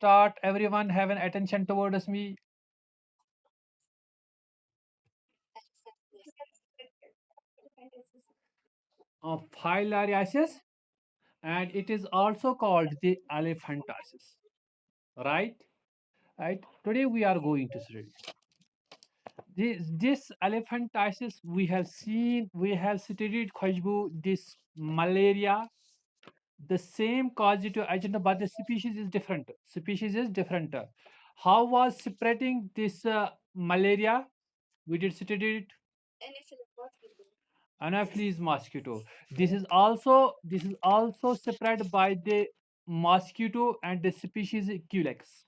start. Everyone have an attention towards me. Filariasis, and it is also called the elephantiasis. Right? Right. Today we are going to study this elephantiasis. We have studied Khushbu, this malaria, the same causative agent, but the species is different. Species is different. How was spreading this malaria? We did study it. Anopheles mosquito. This is also spread by the mosquito, and the species is Culex.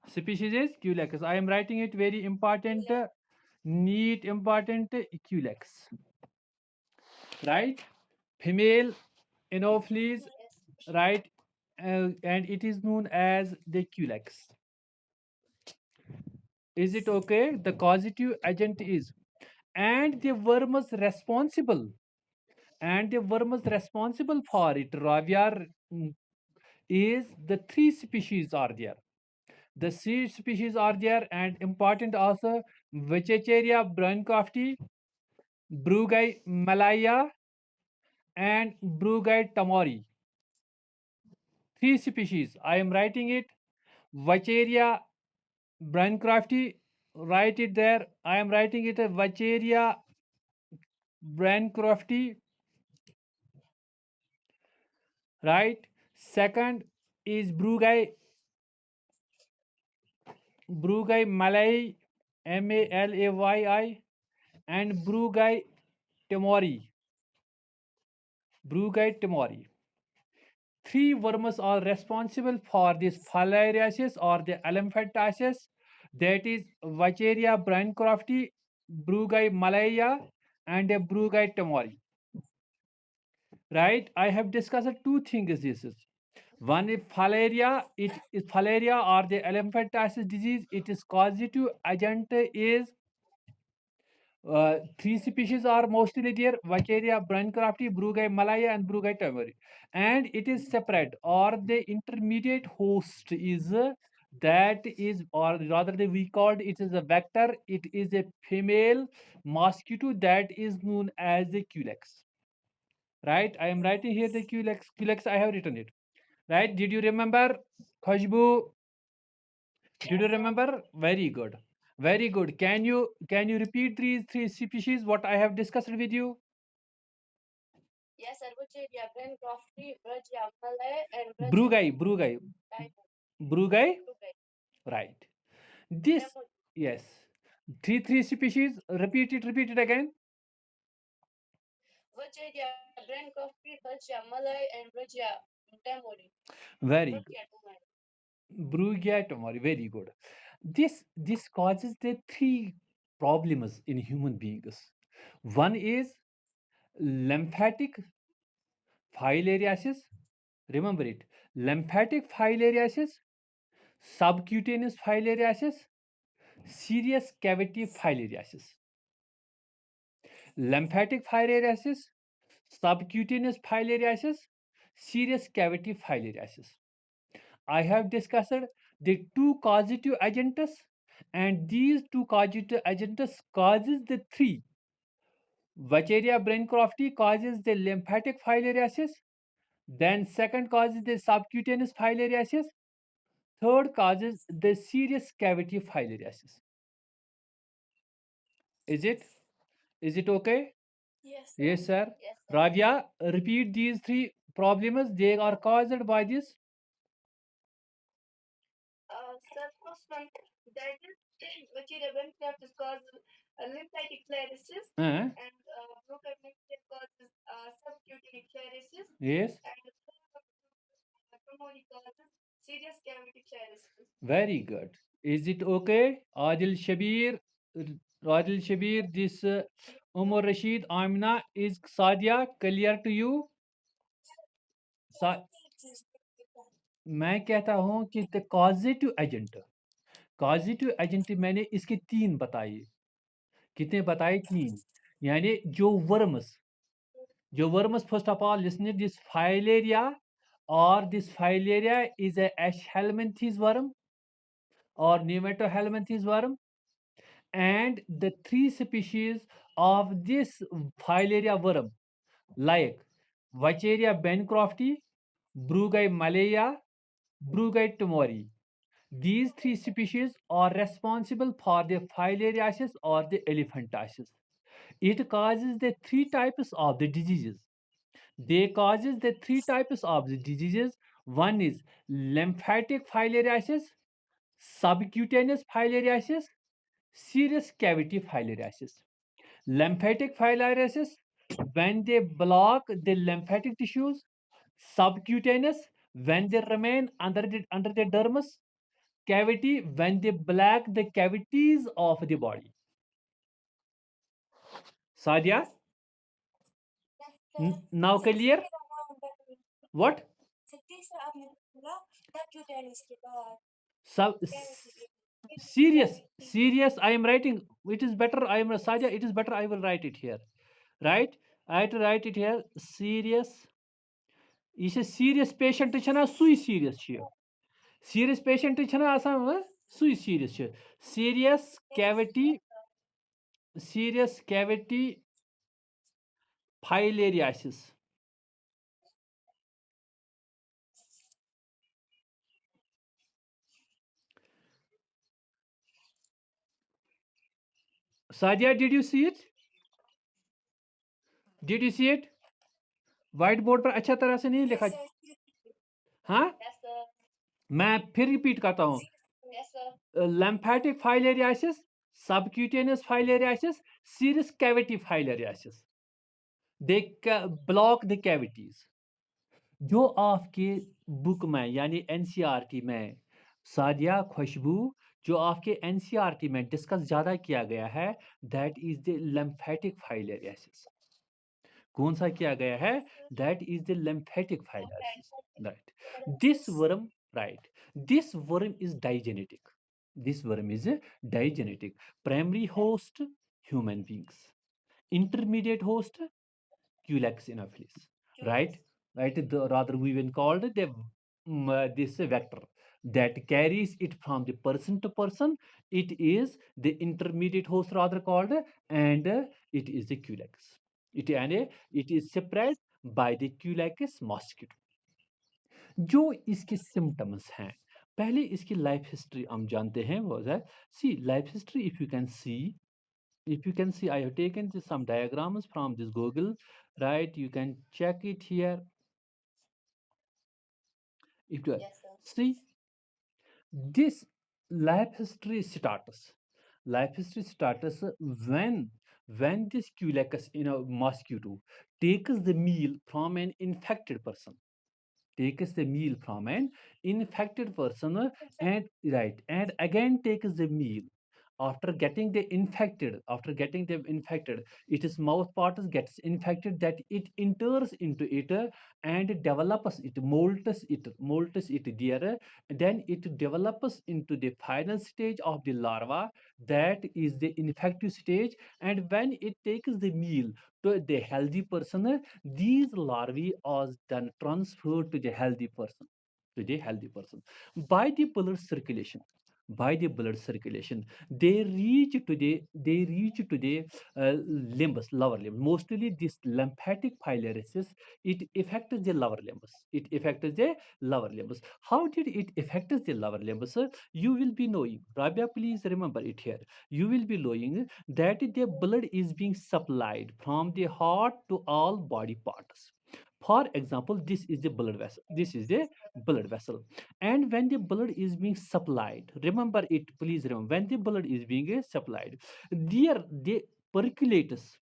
Species is Culex. I am writing it very important, neat, important Culex. Right? Female Anopheles, right? And it is known as the Culex. Is it okay? The causative agent is, and the worms responsible, for it, Ravia, is the three species are there. The seed species are there, and important also Vechecheria braincrafti, Brugai malaya, and Brugai tamori. Three species. I am writing it. Vacheria braincrafti. Write it there. I am writing it. Vacheria braincrafti. Right. Second is Brugai malai, malai, and Brugai temori. Three worms are responsible for this filariasis or the elephantiasis, that is Vacheria braincrafti, Brugai malaya, and a Brugai temori. Right? I have discussed two things. This is one is filaria. It is filaria or the elephantiasis disease. It is causative agent is three species are mostly there: Vacheria braincrafti, Brugai malaya, and Brugai tamari. And it is separate, or the intermediate host is that is, or rather, we called it is a vector. It is a female mosquito that is known as the Culex. Right? I am writing here the Culex. Culex, I have written it. Right? Did you remember, Khushbu? Did you remember? Very good. Very good. Can you repeat these three species what I have discussed with you? Brugai. Brugai. Right. This, yes. Three species. Repeat it again. Very good. Brugia tomori. Very good. This causes the three problems in human beings. One is lymphatic filariasis. Remember it. Lymphatic filariasis, subcutaneous filariasis, serious cavity filariasis. Lymphatic filariasis, subcutaneous filariasis, serious cavity filariasis. I have discussed the two causative agents, and these two causative agents causes the three. Vacheria braincrafti causes the lymphatic filariasis, then second causes the subcutaneous filariasis, third causes the serious cavity filariasis. Is it? Is it okay? Yes, sir. Ravia, repeat these three problems. They are caused by this. Uh, yes. Very good. Is it okay? Adil Shabir, this Umar Rashid, Amina, is Sadia clear to you? सा, मैं कहता हूं कि the causative agent मैंने इसके तीन बताए. कितने बताए? तीन. यानी जो worms, first of all listen this filaria or this filaria is a Aschelminthes worm or Nematohelminthes worm, and the three species of this filaria worm like Vacheria bancrofti, Brugai malaya, Brugai tumori. These three species are responsible for the filariasis or the elephantiasis. It causes the three types of the diseases. They causes the three types of the diseases. One is lymphatic filariasis, subcutaneous filariasis, serous cavity filariasis. Lymphatic filariasis, when they block the lymphatic tissues. Subcutaneous, when they remain under the dermis. Cavity, when they block the cavities of the body. Sadia, now clear? What? Sub serious. I am writing. It is better. I am Sadia. It is better. I will write it here. Right? I have to write it here. Serious. Is a serious patient chana sui serious here. Serious patient chana asam sui serious here. Serious cavity. Serious cavity filariasis. Sadia, did you see it? Did you see it? White board पर अच्छा तरह से नहीं लिखा। हाँ, मैं फिर repeat करता हूँ। lymphatic filariasis, subcutaneous filariasis, serous cavity filariasis. They block the cavities. जो आपके बुक में यानी एनसीईआरटी में सादिया खुशबू जो आपके एनसीईआरटी में डिस्कस ज्यादा किया गया है that is the lymphatic filariasis. कौन सा किया गया है? That is the lymphatic filariasis. Right. This worm, right. This worm is digenetic. This worm is digenetic. Primary host, human beings. Intermediate host, Culex anopheles. Right? Right. Rather, we even called the this vector that carries it from the person to person. It is the intermediate host, rather called, and it is the Culex. It is spread by the Culex mosquito. जो इसके symptoms हैं पहले इसकी life history हम जानते हैं वो है see life history if you can see I have taken some diagrams from this Google, right? You can check it here. If you see this life history status when this Culex mosquito takes the meal from an infected person, takes the meal from an infected person, and right, and again takes the meal after getting them infected, its mouth part gets infected, that it enters into it and develops it, molts it there, then it develops into the final stage of the larva, that is the infective stage. And when it takes the meal to the healthy person, these larvae are then transferred to the healthy person, by the blood circulation. They reach to the limbs, lower limb. Mostly this lymphatic filariasis, it affects the lower limbs. How did it affect the lower limbs? You will be knowing, Rabia, please remember it here. You will be knowing that the blood is being supplied from the heart to all body parts. For example, this is the blood vessel. And when the blood is being supplied, remember it, please remember, when the blood is being supplied, there the percolators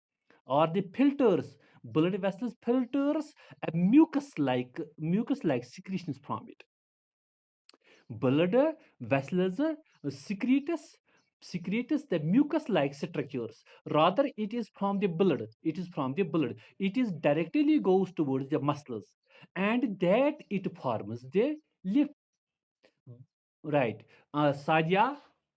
or the filters, blood vessels filters a mucus like secretions from it. Blood vessels secretes the mucus-like structures. Rather, it is from the blood. It is directly goes towards the muscles, and that it forms the lymph. Right. Sadia,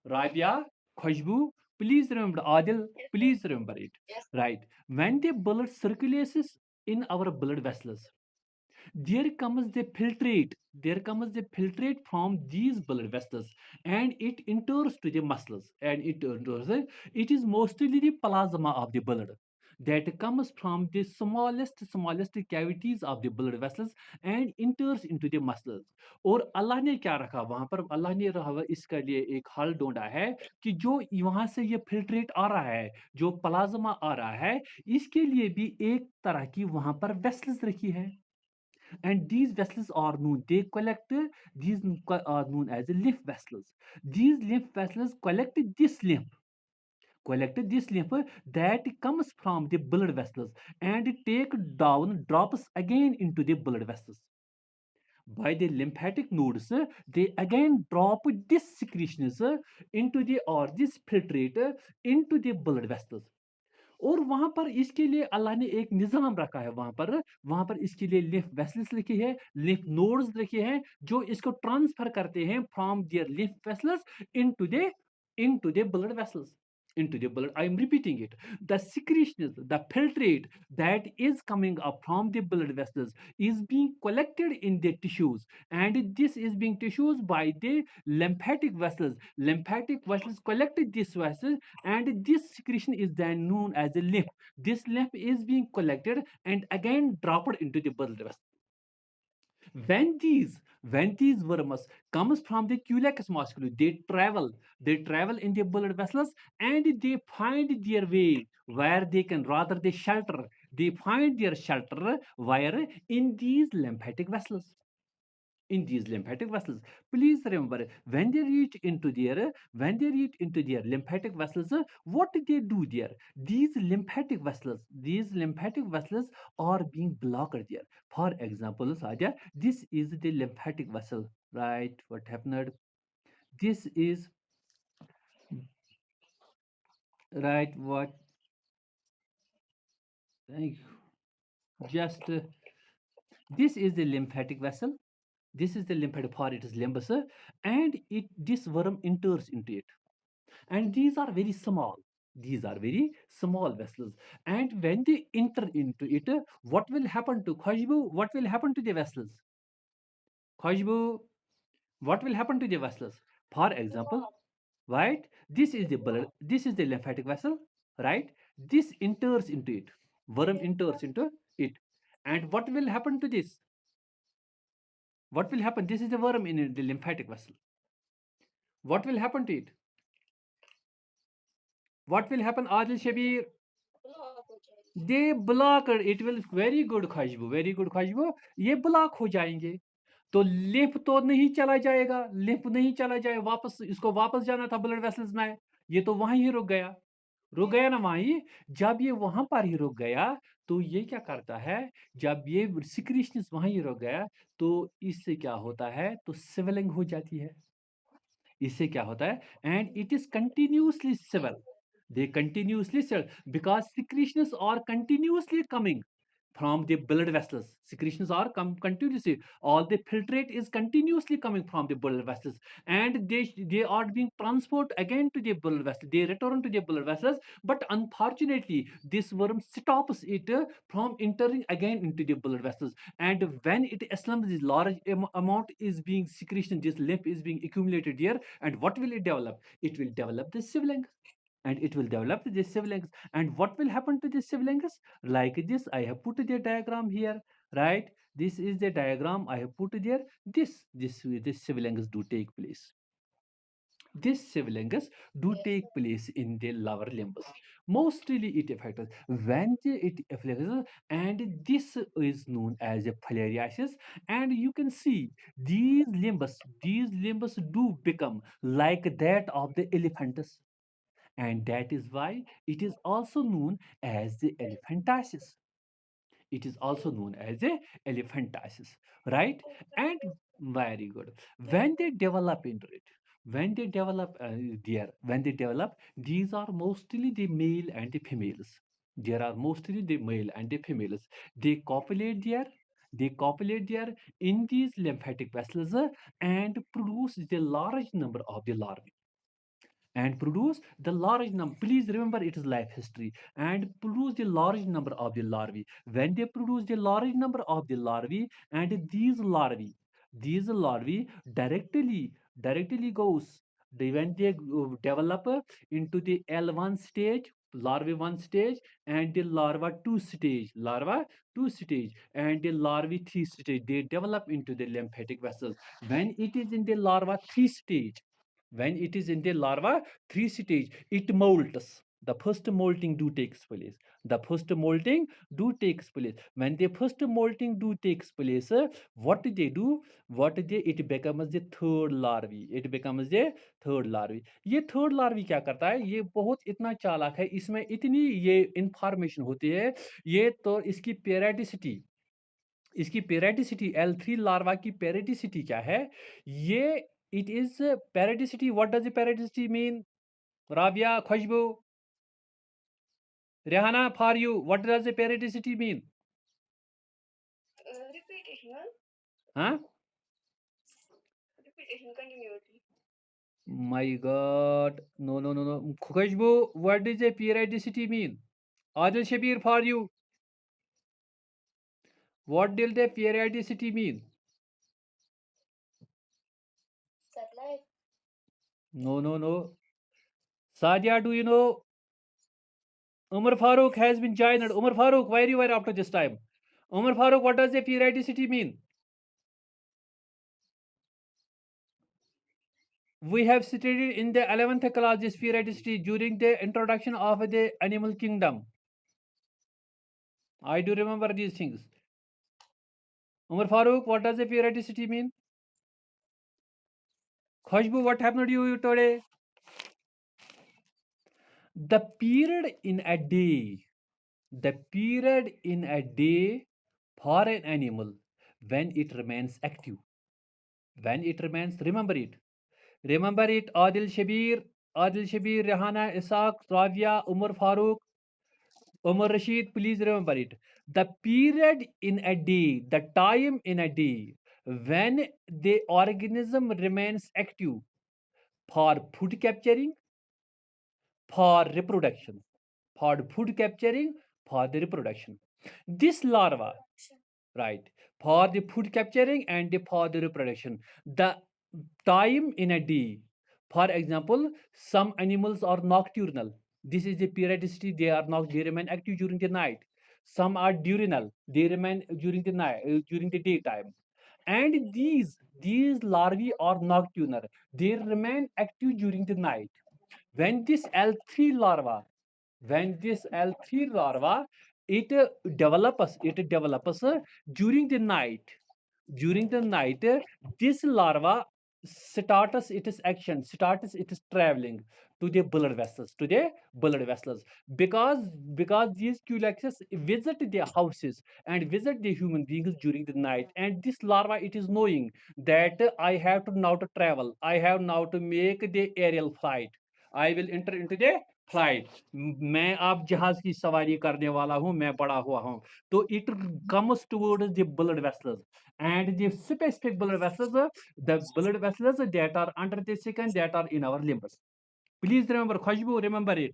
Rabia, Khushbu, please remember. Adil, please remember it. Right. When the blood circulates in our blood vessels, There comes the filtrate from these blood vessels, and it enters to the muscles, and it is mostly the plasma of the blood that comes from the smallest cavities of the blood vessels and enters into the muscles. और अल्लाह ने क्या रखा वहां पर, अल्लाह ने इसके लिए एक हल ढूंढा है कि जो वहां से ये फिल्ट्रेट आ रहा है, जो प्लाज्मा आ रहा है, इसके लिए भी एक तरह की वहां पर वेसल्स रखी है. And these vessels are known, they collect, are known as lymph vessels. These lymph vessels collect this lymph that comes from the blood vessels and take down drops again into the blood vessels. By the lymphatic nodes, they again drop this secretions into the, or this filtrate into the blood vessels. और वहां पर इसके लिए अल्लाह ने एक निजाम रखा है, वहां पर इसके लिए लिम्फ वेसल्स लिखी है, लिम्फ नोड्स लिखे हैं, जो इसको ट्रांसफर करते हैं from their lymph vessels into the blood vessels, into the blood. I am repeating it. The secretions, the filtrate that is coming up from the blood vessels is being collected in the tissues, and this is being tissues by the lymphatic vessels. Lymphatic vessels collect this vessel, and this secretion is then known as a lymph. This lymph is being collected and again dropped into the blood vessel. When these worms comes from the culex musculus, they travel in the blood vessels, and they find their way where they can, rather they shelter, they find their shelter where in these lymphatic vessels. In these lymphatic vessels, please remember, when they reach into their lymphatic vessels, what they do there, these lymphatic vessels are being blocked there. For example, Saja, this is the lymphatic vessel, right? What happened? This is, right, what, like, just this is the lymphatic vessel. This is the lymphatic, for it is limbus, and this worm enters into it, and these are very small vessels. And when they enter into it, what will happen to Khushbu? What will happen to the vessels? Khushbu, what will happen to the vessels? For example, right, this is the lymphatic vessel, right? This enters into it, worm enters into it, and what will happen to this? What will happen? This is the worm in the lymphatic vessel. What will happen to it? What will happen, Adil Shabir? They block, it will, very good Khushboo, ये block हो जाएंगे. तो lymph तो नहीं चला जाएगा, lymph नहीं चला जाए वापस, इसको वापस जाना था ब्लड वेसल्स में, ये तो वहां ही रुक गया ना वहीं. जब ये वहां पर ही रुक गया, तो ये क्या करता है, जब ये सिक्रीशन वहां ही रुक गया, तो इससे क्या होता है, तो सिवलिंग हो जाती है. इससे क्या होता है, and it is continuously swell, they continuously sell, because secretions are continuously coming from the blood vessels. Secretions are continuously, all the filtrate is continuously coming from the blood vessels, and they are being transported again to the blood vessels, they return to the blood vessels. But unfortunately, this worm stops it from entering again into the blood vessels, and when it slumps, this large amount is being secretion, this lymph is being accumulated here, and what will it develop? It will develop the sibling, and it will develop the siblings. And what will happen to the siblings? Like this, I have put the diagram here, right? This is the diagram I have put there. This siblings do take place. These siblings do take place in the lower limbs. Mostly it affects when it affects, and this is known as a filariasis. And you can see these limbs do become like that of the elephantus, and that is why it is also known as the elephantiasis. It is also known as a elephantiasis, right? And very good. When they develop into it, when they develop, these are mostly the male and the females. There are mostly the male and the females. They copulate there. They copulate there in these lymphatic vessels and produce the large number of the larvae. and produce the large number. Please remember, it is life history, and produce the large number of the larvae. When they produce the large number of the larvae, and these larvae directly goes, when they develop into the L1 stage, larva 1 stage, and the larva 2 stage, and the larvae 3 stage, they develop into the lymphatic vessels. When it is in the larva 3 stage, when it is in the larva 3 stage, it molts. The first molting do takes place. The first molting do takes place. When the first molting do takes place, what they do? It becomes the third larvae. It becomes the third larvae. ये third larvae क्या करता है? ये बहुत इतना चालाक है, इसमें इतनी ये इंफॉर्मेशन होती है। ये तो इसकी पेरिडिसिटी L3 लार्वा की पेरिडिसिटी क्या है? ये it is periodicity. What does the periodicity mean? Rabia, Khushbu, Rehana, for you, what does the periodicity mean? Repetition. Huh? Repetition, continuity. My God. No. Khushbu, what does the periodicity mean? Adil Shabir, for you, what does the periodicity mean? Satellite. No. Sadia, do you know? Umar Farooq has been joined. Umar Farooq, where you were after this time? Umar Farooq, what does the periodicity mean? We have studied in the 11th class this periodicity during the introduction of the animal kingdom. I do remember these things. Umar Farooq, what does the periodicity mean? Khushbu, what happened to you today? The period in a day, the period in a day for an animal when it remains active. When it remains, remember it. Remember it, Adil Shabir, Rehana, Isaac, Rabia, Umar Farooq, Umar Rashid, please remember it. The period in a day, the time in a day when the organism remains active for food capturing, for reproduction, for food capturing, for the reproduction. This larva, right, for the food capturing and for the reproduction. The time in a day, for example, some animals are nocturnal. This is the periodicity. They remain active during the night. Some are diurnal. They remain during the night, during the daytime. And these larvae are nocturnal. They remain active during the night. When this L3 larva, when this L3 larva, it develops during the night. During the night, this larva starts its action, starts its traveling to the blood vessels, because these culex visit their houses and visit the human beings during the night, and this larva, it is knowing that I have to now to travel, I have now to make the aerial flight, I will enter into the flight, मैं आप जहाज की सवारी करने वाला हूं, मैं बड़ा हुआ हूं, तो it comes towards the blood vessels, and the specific blood vessels, the blood vessels that are under the skin, that are in our limbs. Please remember, Khushbu, remember it.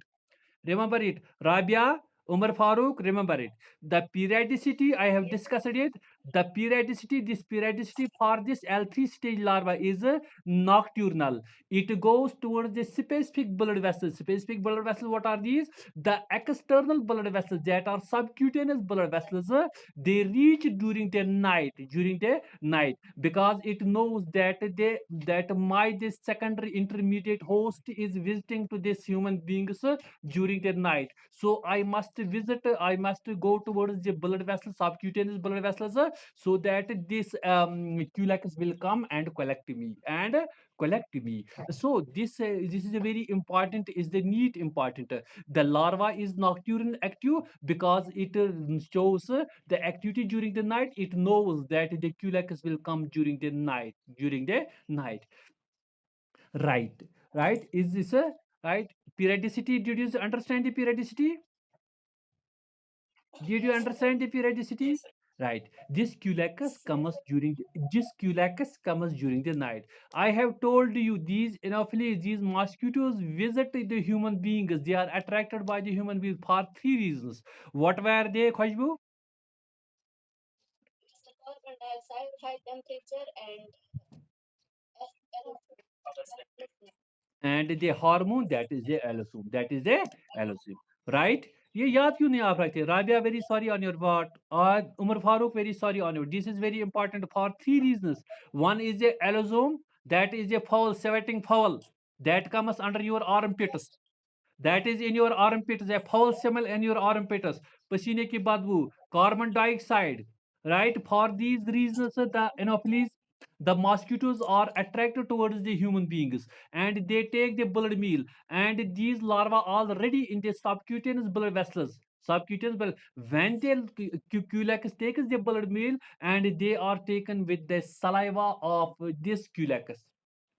Remember it. Rabia, Umar Farooq, remember it. The periodicity, I have discussed it. The periodicity, this periodicity for this L3 stage larva is nocturnal. It goes towards the specific blood vessels. Specific blood vessels, what are these? The external blood vessels, that are subcutaneous blood vessels. They reach during the night, because it knows that my this secondary intermediate host is visiting to this human beings during the night. So I must go towards the blood vessels, subcutaneous blood vessels, so that this culex will come and collect me. So this is a very important, is the need important. The larva is nocturnal active because it shows the activity during the night. It knows that the culex will come during the night. Right, right. Is this a right periodicity? Did you understand the periodicity? Did you understand the periodicity? Right. This culex comes during the night. I have told you these anopheles, these mosquitoes visit the human beings. They are attracted by the human beings for three reasons. What were they, Khushbu? And the hormone, that is the allosome. That is the allosome. Right? ये याद क्यों नहीं आप रखते? Rabia, very sorry on your what? Umar Farooq, very sorry on your. This is very important for three reasons. One is the allosome, that is a foul, sweating foul, that comes under your armpits. That is in your armpits, a foul smell in your armpits. Pasine ki badbu, carbon dioxide. Right? For these reasons, the anopheles, the mosquitoes are attracted towards the human beings and they take the blood meal. And these larvae are already in the subcutaneous blood vessels. Subcutaneous blood. When they culex takes the blood meal and they are taken with the saliva of this culex.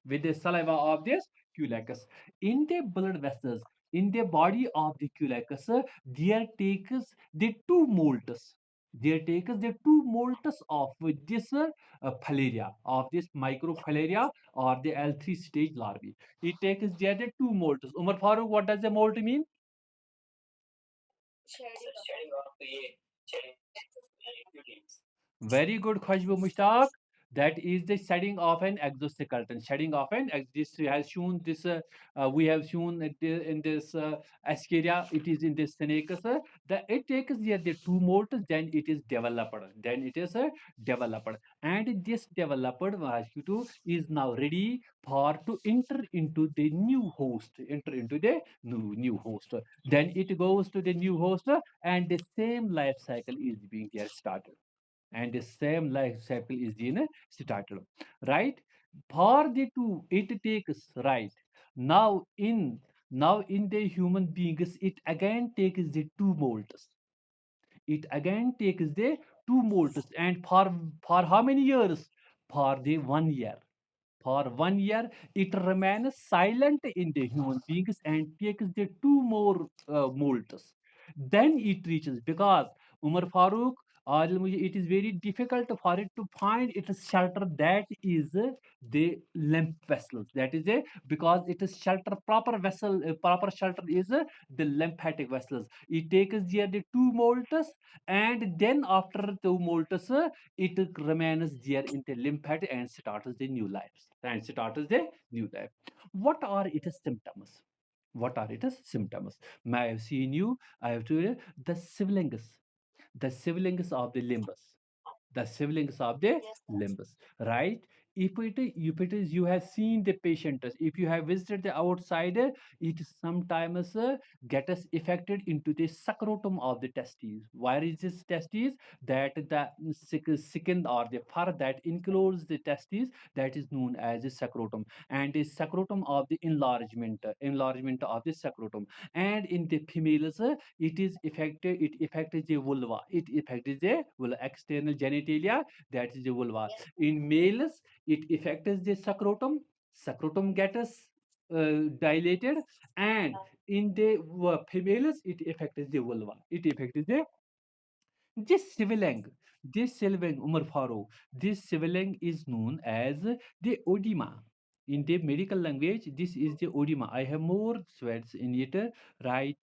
With the saliva of this culex. In the blood vessels, in the body of the culex, there takes the two molts. There takes the two molts of this filaria, of this microfilaria or the L3 stage larvae. It takes there the two molts. Umar Farooq, what does the molt mean? Very good, Khushbu Mushtaq. That is the shedding of an exoskeleton. Shedding of an this has shown this. We have shown it in this Ascaria. It is in this Senecus. The it takes here the two molts. Then it is developed. Then it is developed, and this developed mosquito is now ready for to enter into the new host. Enter into the new host. Then it goes to the new host, and the same life cycle is being here started, and the same life cycle is in started, right? For the two it takes, right? Now in the human beings it again takes the two molts. It again takes the two molts, and for how many years? For the 1 year. For 1 year, it remains silent in the human beings and takes the two more molts. Then it reaches, because Umar Farooq, it is very difficult for it to find its shelter, that is the lymph vessels. That is because it is shelter, proper vessel, proper shelter is the lymphatic vessels. It takes there the two molts, and then after two molts, it remains there in the lymphatic and starts the new life. And starts the new life. What are its symptoms? What are its symptoms? May I have seen you? I have told you the siblings of the limbus, the siblings of the limbus, right? If it is you have seen the patient, if you have visited the outside, it sometimes gets affected into the scrotum of the testes. Where is this testes? That the skin or the fur that includes the testes, that is known as the scrotum, and the scrotum of the enlargement of the scrotum. And in the females, it affects the vulva, it affects the external genitalia, that is the vulva. In males it affects the scrotum gets dilated, and in the females it affects the vulva, it affects the this civilang, this civilang, Umar Farooq, this civilang is known as the odema. In the medical language, this is the odema. I have more sweats in it. Right?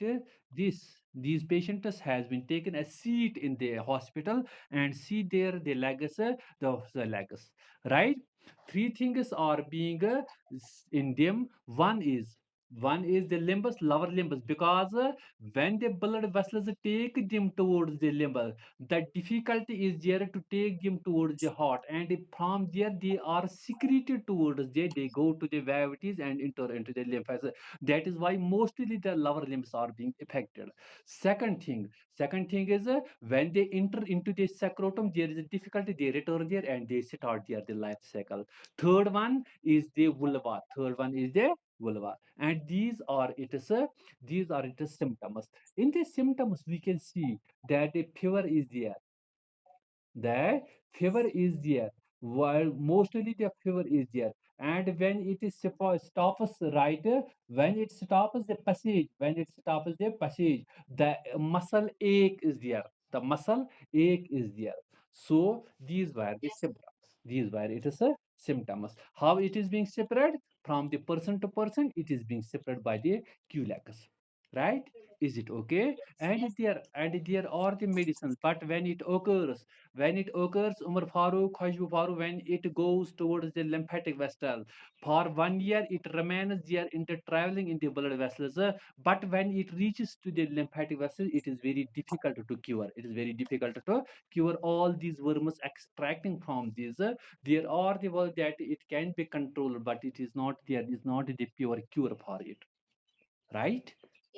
These patients has been taken a seat in the hospital and see there the legs, the legs. Right? Three things are being in them. One is the limbus, lower limbus, because when the blood vessels take them towards the limbus, the difficulty is there to take them towards the heart, and from there they are secreted towards there. They go to the cavities and enter into the lymph. That is why mostly the lower limbs are being affected. Second thing, second thing is when they enter into the scrotum, there is a difficulty. They return there and they start there the life cycle. Third one is the vulva. Third one is the vulva, and these are its symptoms. In the symptoms, we can see that a fever is there. The fever is there. While mostly the fever is there, and when it is stops, right, when it stops the passage, the muscle ache is there. The muscle ache is there. So these were the symptoms. These were it is a symptoms. How it is being spread from the person to person? It is being spread by the QLACS, right? Is it okay? And there are the medicines, but when it occurs, Umar Farooq, Khushbu Farooq, when it goes towards the lymphatic vessel, for 1 year it remains there into traveling in the blood vessels. But when it reaches to the lymphatic vessel, it is very difficult to cure. It is very difficult to cure all these worms extracting from these. There are the work that it can be controlled, but it is not there. Is not the pure cure for it, right?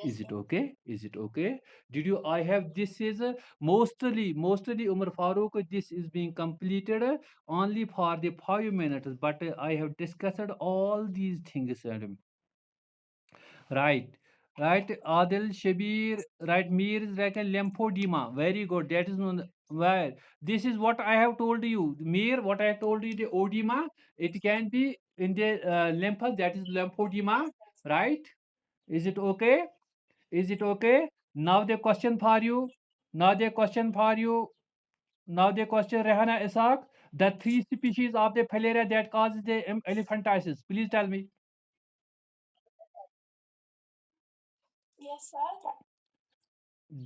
Is it okay? Is it okay? Did you? I have this is mostly Umar Farooq. This is being completed only for the 5 minutes, but I have discussed all these things. Right, right. Adil Shabir, right. Mir is like a lymphedema. Very good. That is known. Where this is what I have told you. Mir, what I have told you, the odema, it can be in the lymph. That is lymphedema, right? Is it okay? Is it okay? Now the question for you. Now the question for you. Now the question, Rehana Isaac. The three species of the filaria that causes the elephantiasis. Please tell me.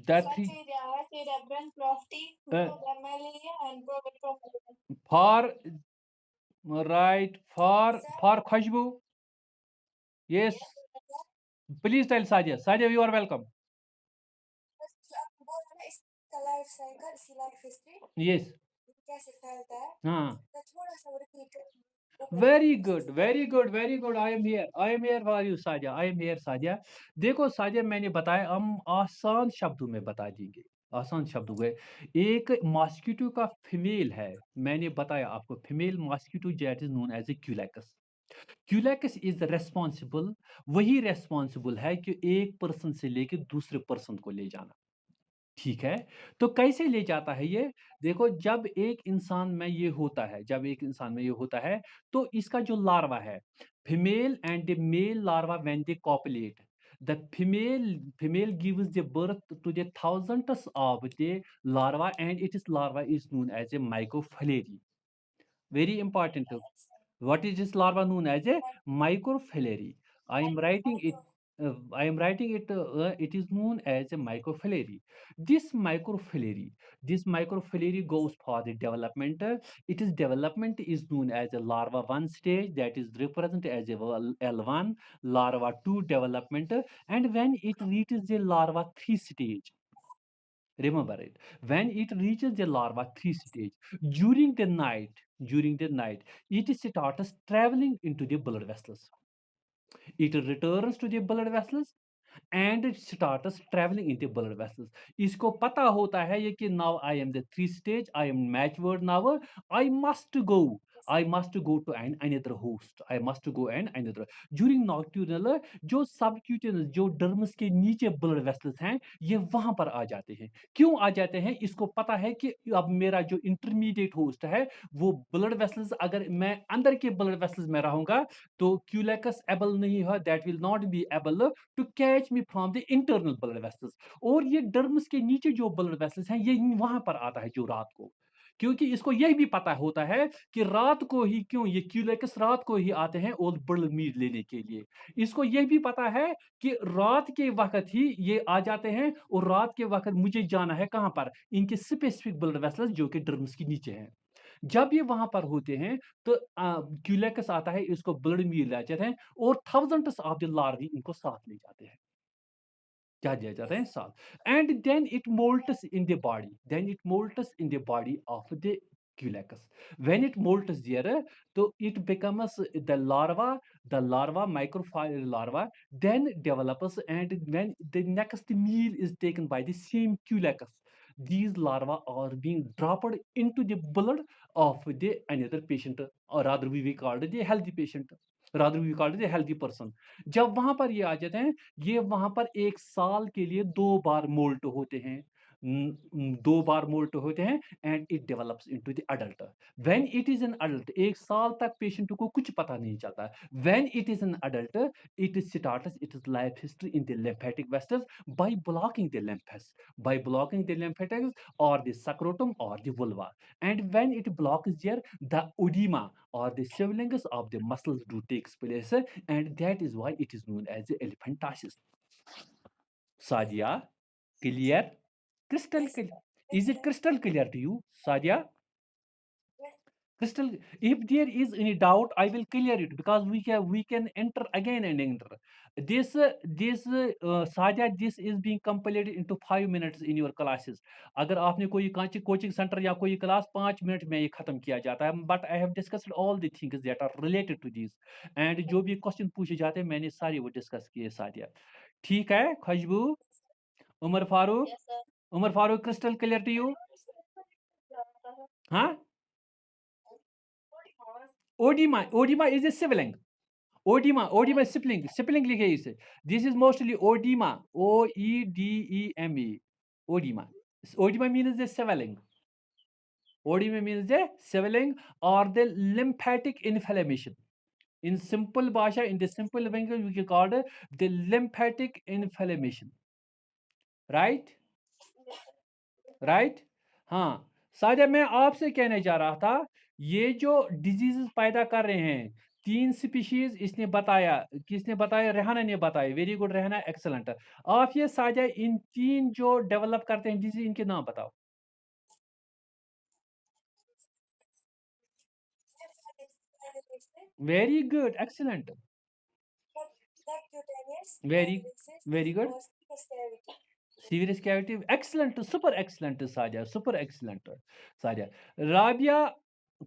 The three. Uh, for right for Khushbu. Yes. Please tell Sadia. Sadia, you are welcome. Yes. हाँ. Very good, very good, very good. I am here. I am here for you, Sajiya. I am here, Sajiya. देखो साजिया, मैंने बताया, हम आसान शब्दों में बता देंगे. आसान शब्दों में एक मॉस्किटो का फीमेल है. मैंने बताया आपको female mosquito that is known as a Culex. Culex is responsible. वही रेस्पॉन्सिबल है कि एक पर्सन से लेके दूसरे पर्सन को ले जाना. ठीक है? तो कैसे ले जाता है ये? देखो, जब एक इंसान में ये होता है, तो इसका जो लार्वा है, female and the male larva when they copulate, the female gives the birth to the thousands of the larva, and its larva is known as a microfilary. Very important. What is this larva known as a microfilary? I am writing it. It is known as a microfilary. This microfilary goes for the development. Its development is known as a larva one stage, that is represented as a L1, larva two development, and when it reaches the larva three stage, remember it. When it reaches the larva three stage, during the night, it starts traveling into the blood vessels. It returns to the blood vessels and it starts traveling in the blood vessels. इसको पता होता है ये कि now I am the three stage, I am matured now, I must go. I must go to another host. I must go and another. During nocturnal, जो subcutaneous, जो dermis के नीचे blood vessels हैं, ये वहां पर आ जाते हैं. क्यों आ जाते हैं? इसको पता है कि अब मेरा जो intermediate host है, वो blood vessels, अगर मैं अंदर के blood vessels में रहूंगा, तो क्यूलेकस एबल नहीं है, that will not be able to catch me from the internal blood vessels. और ये डर्म्स के नीचे जो ब्लड वेसल्स हैं, ये वहां पर आता है जो रात को. क्योंकि इसको यह भी पता होता है कि रात को ही क्यों ये क्यूलेकस रात को ही आते हैं और ब्लड मीट लेने के लिए. इसको यह भी पता है कि रात के वक्त ही ये आ जाते हैं और रात के वक्त मुझे जाना है कहां पर, इनके स्पेसिफिक ब्लड वेसल्स जो कि डर्म्स के नीचे हैं. जब ये वहां पर होते हैं, तो क्यूलेकस आता है, इसको ब्लड मील ले जाते हैं और थाउजेंड्स ऑफ द लार्वी इनको साथ ले जाते हैं. क्या दिया जाता है? साथ. And then it moults in the body of the Culex. When it moults there, तो it becomes the larva microphile larva, then develops, and when the next meal is taken by the same culex, these larvae are being dropped into the blood of the another patient, or rather we call it the healthy patient, rather we call it the healthy person. जब वहां पर ये आ जाते हैं, ये वहां पर 1 साल के लिए 2 बार मोल्ट होते हैं. 2 बार मोल्ट होते हैं and it develops into the adult. When it is an adult, 1 साल तक पेशेंट को कुछ पता नहीं चलता। When it is an adult, it starts it's life history in the lymphatic vessels by blocking the lymphs, by blocking the lymphatics or the scrotum or the vulva. And when it blocks there, the edema or the swellings of the muscles do takes place, and that is why it is known as the elephantiasis. Sadia, clear? Crystal clear. Is it crystal clear to you, Sadia? Crystal. If there is any doubt, I will clear it because we can enter again and enter. Sadia, this is being completed into 5 minutes in your classes. अगर आपने कोई coaching centre या कोई class 5 minute में ये खत्म किया जाता है, but I have discussed all the things that are related to this, and जो भी क्वेश्चन पूछे जाते हैं मैंने सारे वो डिस्कस किए सादिया। ठीक है Khushboo, Umar Farooq, Umar Farooq, crystal clear to you? हाँ, oedema, oedema is a swelling, oedema, oedema swelling, swelling लिखे इसे। This is mostly oedema, OEDEMA, oedema. Oedema means the swelling, oedema means the swelling or the lymphatic inflammation. In simple bhasha, in the simple language, we can call it the lymphatic inflammation, right? Right. हाँ, सादिया मैं आपसे कहने जा रहा था, ये जो diseases पैदा कर रहे हैं 3 स्पीशीज इसने बताया, किसने बताया? रेहाना ने बताया। Very good Rehana, excellent. आप ये सादिया इन 3 जो डेवलप करते हैं डिजीज, इनके नाम बताओ। Very good, excellent, very very good. सीवियस cavity, excellent, super excellent Sadia, super excellent Sadia. Rabia,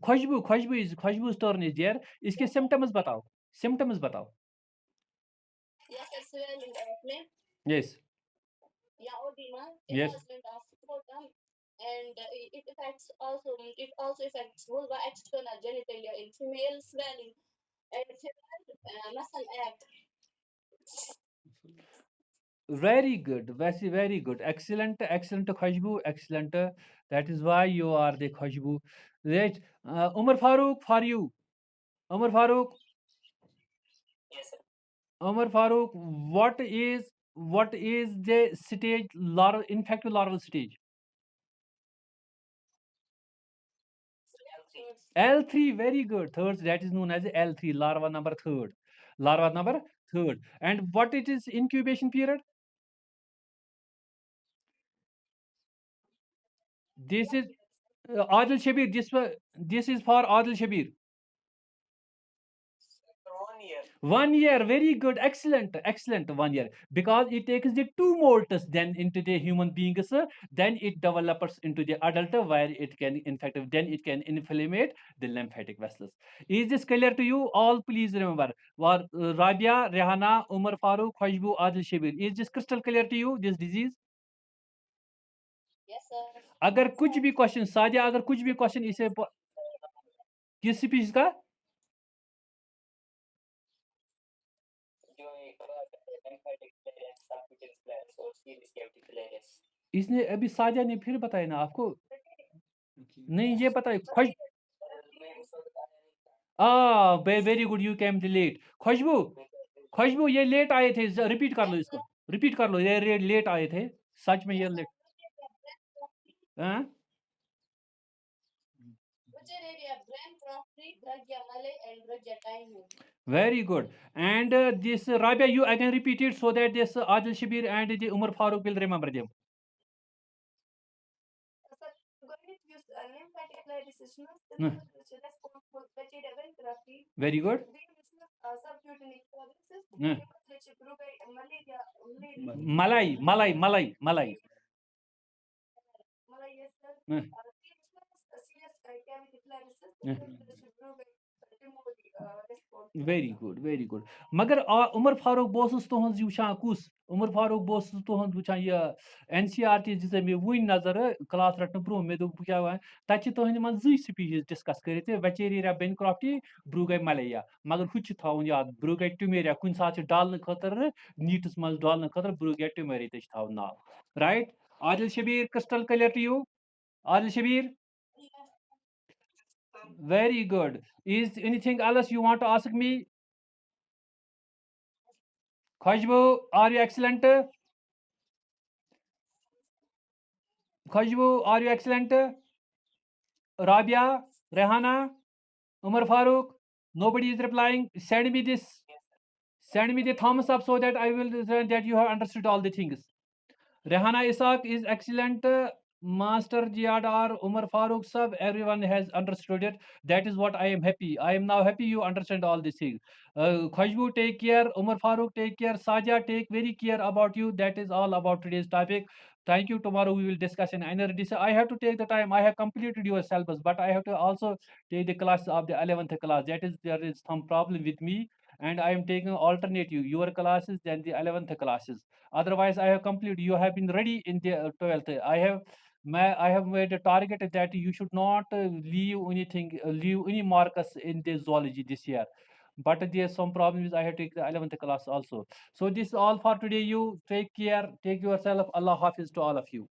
Khushboo, Khushboo turn is there. इसके सिम्टम्स बताओ, सिम्टम्स बताओ। Yes, yes, very good, very good, excellent, excellent Khushboo, excellent, that is why you are the Khushboo, right? Umar Farooq, for you, Umar Farooq, Umar Farooq, what is the stage, infective larval stage? L3, very good. Third, that is known as L3, larva number third. Larva number third. And what it is incubation period? This is Adil Shabir. This is for Adil Shabir. 1 year, very good, excellent, excellent. 1 year, because it takes the 2 molts then into the human beings, then it develops into the adult where it can infect, then it can inflammate the lymphatic vessels. Is this clear to you all? Please remember, Rabia, Rehana, Umar Farooq, Khushbu, Adil Shabir. Is this crystal clear to you, this disease? अगर कुछ भी question Sadia, अगर कुछ भी question इसे किस species का? इसने अभी सादिया ने फिर बताया ना आपको, नहीं ये बताइए। Very good, you came late. Khushboo, Khushboo ये लेट आए थे, रिपीट कर लो इसको, रिपीट कर लो, ये लेट आए थे, सच में ये लेट। हाँ, very good. And this Rabia, you again repeat it so that this Adil Shabir and the Umar Farooq will remember them. Hmm. Very good. Hmm. Malai. Hmm. Very good, very good. मगर उमर फारूक बह तुहज वुचान कुस, उमर फारूक बह तुहद वुचान ये NCERT दिसे मे one नजर class रटन bro, मे दोप क्या one तत तुहद मन 2 स्पीशीज डिस्कस कर, वेचेरिया बेनक्रॉफ्टी, ब्रूगै मलैया, मगर हु थवन याद, ब्रूगै ट्यूमेरिया, कुन सात डालने खतर नीटस मज डालने खतर ब्रूगै ट्यूमेरिया तवन नाव, right. Adil Shabir, crystal clear to you? Adil Shabir, very good. Is anything else you want to ask me? Khajbu, are you excellent? Khajbu, are you excellent? Rabia, Rehana, Umar Farooq, nobody is replying. Send me this. Send me the thumbs up so that I will learn that you have understood all the things. Rehana Isaac is excellent. Master Jiyadar, Umar Farooq Sab, everyone has understood it. That is what I am happy. I am now happy you understand all these things. Khajbu, take care. Umar Farooq, take care. Saja, take very care about you. That is all about today's topic. Thank you. Tomorrow we will discuss in another. I have to take the time. I have completed your syllabus, but I have to also take the class of the 11th class. That is, there is some problem with me, and I am taking alternative your classes than the 11th classes. Otherwise, I have completed. You have been ready in the 12th. I have made a target that you should not leave any marks in the zoology this year. But there's some problems. I have to take the 11th class also. So this is all for today. You take care. Take yourself. Allah Hafiz to all of you.